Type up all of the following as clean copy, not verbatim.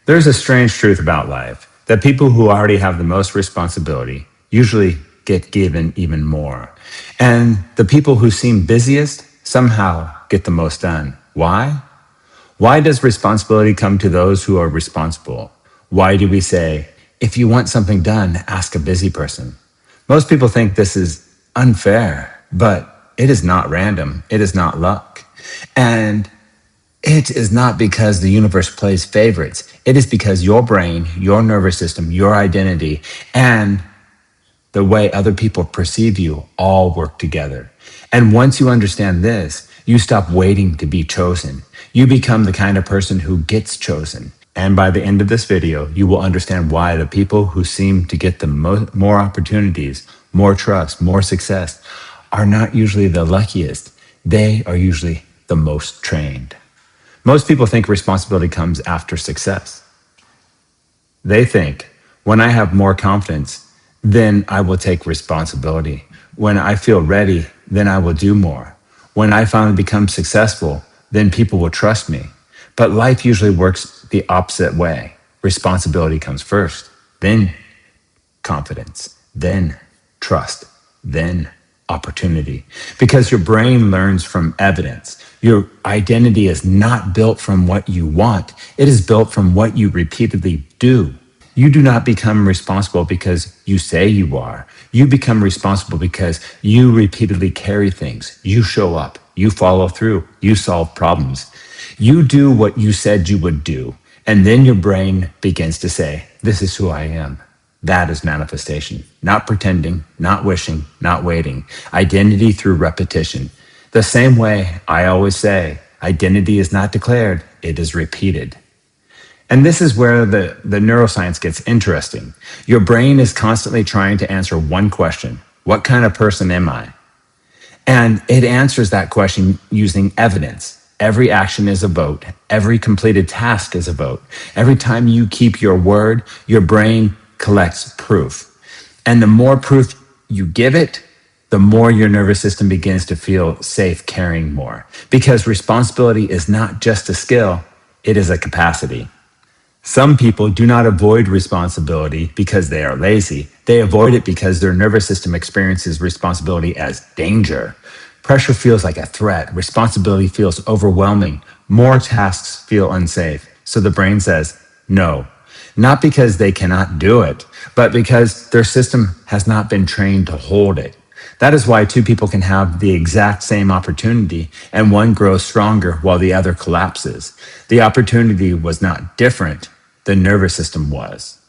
There's a strange truth about life that people who already have the most responsibility usually get given even more. And the people who seem busiest somehow get the most done. Why? Why does responsibility come to those who are responsible? Why do we say, if you want something done, ask a busy person? Most people think this is unfair, but it is not random. It is not luck. And it is not because the universe plays favorites. It is because your brain, your nervous system, your identity, and the way other people perceive you all work together. And once you understand this, you stop waiting to be chosen. You become the kind of person who gets chosen. And by the end of this video, you will understand why the people who seem to get the more opportunities, more trust, more success, are not usually the luckiest. They are usually the most trained. Most people think responsibility comes after success. They think, when I have more confidence, then I will take responsibility. When I feel ready, then I will do more. When I finally become successful, then people will trust me. But life usually works the opposite way. Responsibility comes first, then confidence, then trust, then opportunity. Because your brain learns from evidence. Your identity is not built from what you want. It is built from what you repeatedly do. You do not become responsible because you say you are. You become responsible because you repeatedly carry things. You show up. You follow through. You solve problems. You do what you said you would do. And then your brain begins to say, this is who I am. That is manifestation. Not pretending, not wishing, not waiting. Identity through repetition. The same way I always say, identity is not declared, it is repeated. And this is where the neuroscience gets interesting. Your brain is constantly trying to answer one question. What kind of person am I? And it answers that question using evidence. Every action is a vote. Every completed task is a vote. Every time you keep your word, your brain collects proof. And the more proof you give it, the more your nervous system begins to feel safe carrying more. Because responsibility is not just a skill, it is a capacity. Some people do not avoid responsibility because they are lazy. They avoid it because their nervous system experiences responsibility as danger. Pressure feels like a threat. Responsibility feels overwhelming. More tasks feel unsafe. So the brain says, no. Not because they cannot do it, but because their system has not been trained to hold it. That is why two people can have the exact same opportunity and one grows stronger while the other collapses. The opportunity was not different. The nervous system was.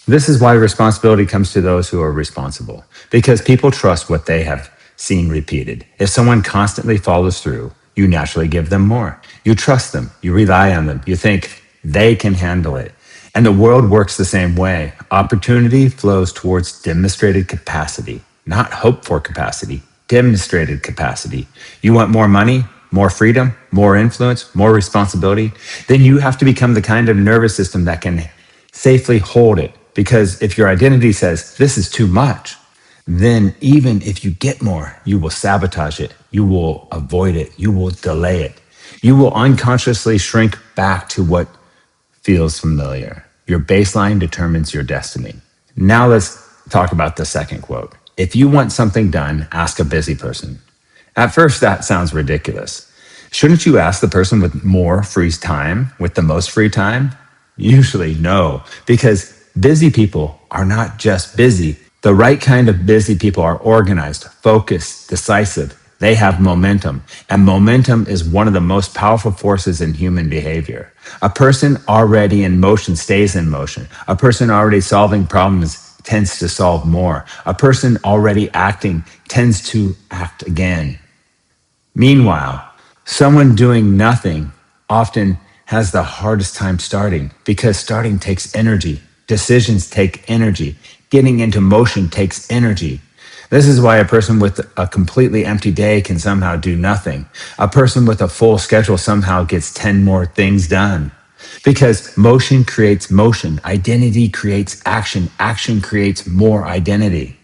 This is why responsibility comes to those who are responsible, because people trust what they have seen repeated. If someone constantly follows through, you naturally give them more. You trust them. You rely on them. You think they can handle it. And the world works the same way. Opportunity flows towards demonstrated capacity, not hope for capacity, demonstrated capacity. You want more money, more freedom, more influence, more responsibility? Then you have to become the kind of nervous system that can safely hold it. Because if your identity says, this is too much, then even if you get more, you will sabotage it. You will avoid it. You will delay it. You will unconsciously shrink back to what feels familiar. Your baseline determines your destiny. Now let's talk about the second quote. If you want something done, ask a busy person. At first, that sounds ridiculous. Shouldn't you ask the person with more free time, with the most free time? Usually, no, because busy people are not just busy. The right kind of busy people are organized, focused, decisive. They have momentum, and momentum is one of the most powerful forces in human behavior. A person already in motion stays in motion. A person already solving problems tends to solve more. A person already acting tends to act again. Meanwhile, someone doing nothing often has the hardest time starting because starting takes energy. Decisions take energy. Getting into motion takes energy. This is why a person with a completely empty day can somehow do nothing. A person with a full schedule somehow gets 10 more things done. Because motion creates motion. Identity creates action. Action creates more identity.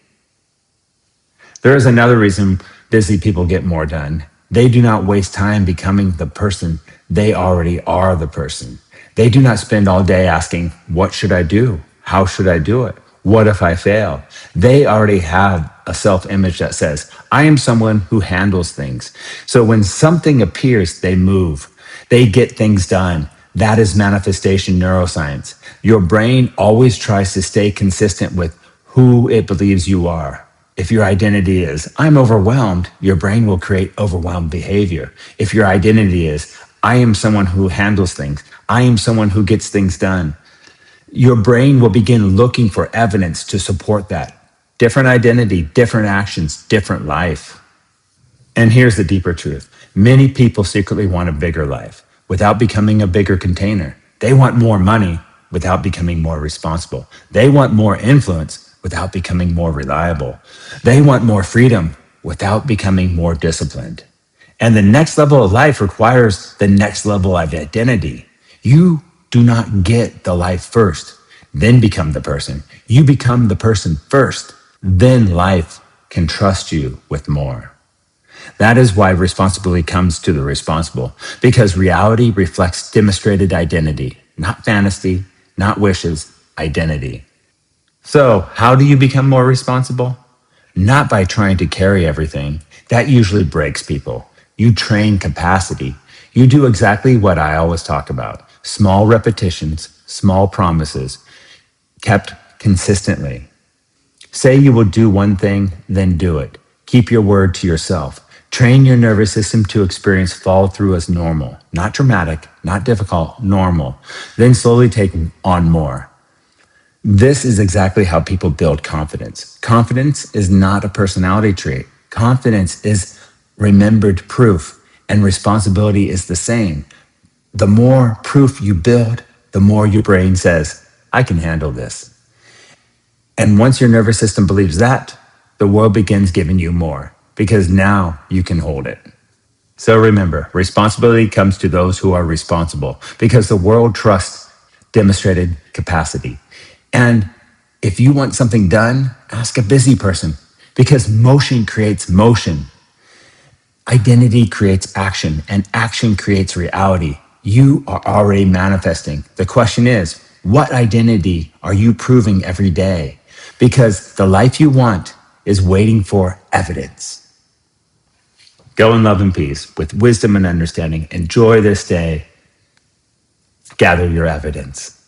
There is another reason busy people get more done. They do not waste time becoming the person. They already are the person. They do not spend all day asking, what should I do? How should I do it? What if I fail? They already have a self-image that says, I am someone who handles things. So when something appears, they move. They get things done. That is manifestation neuroscience. Your brain always tries to stay consistent with who it believes you are. If your identity is, I'm overwhelmed, your brain will create overwhelmed behavior. If your identity is, I am someone who handles things, I am someone who gets things done, your brain will begin looking for evidence to support that. Different identity, different actions, different life. And here's the deeper truth. Many people secretly want a bigger life without becoming a bigger container. They want more money without becoming more responsible. They want more influence without becoming more reliable. They want more freedom without becoming more disciplined. And the next level of life requires the next level of identity. You do not get the life first, then become the person. You become the person first, then life can trust you with more. That is why responsibility comes to the responsible, because reality reflects demonstrated identity, not fantasy, not wishes, identity. So, how do you become more responsible? Not by trying to carry everything. That usually breaks people. You train capacity. You do exactly what I always talk about. Small repetitions, small promises, kept consistently. Say you will do one thing, then do it. Keep your word to yourself. Train your nervous system to experience follow through as normal, not dramatic, not difficult, normal. Then slowly take on more. This is exactly how people build confidence. Confidence is not a personality trait. Confidence is remembered proof, and responsibility is the same. The more proof you build, the more your brain says, I can handle this. And once your nervous system believes that, the world begins giving you more because now you can hold it. So remember, responsibility comes to those who are responsible because the world trusts demonstrated capacity. And if you want something done, ask a busy person because motion creates motion. Identity creates action, and action creates reality. You are already manifesting. The question is, what identity are you proving every day? Because the life you want is waiting for evidence. Go in love and peace with wisdom and understanding. Enjoy this day. Gather your evidence.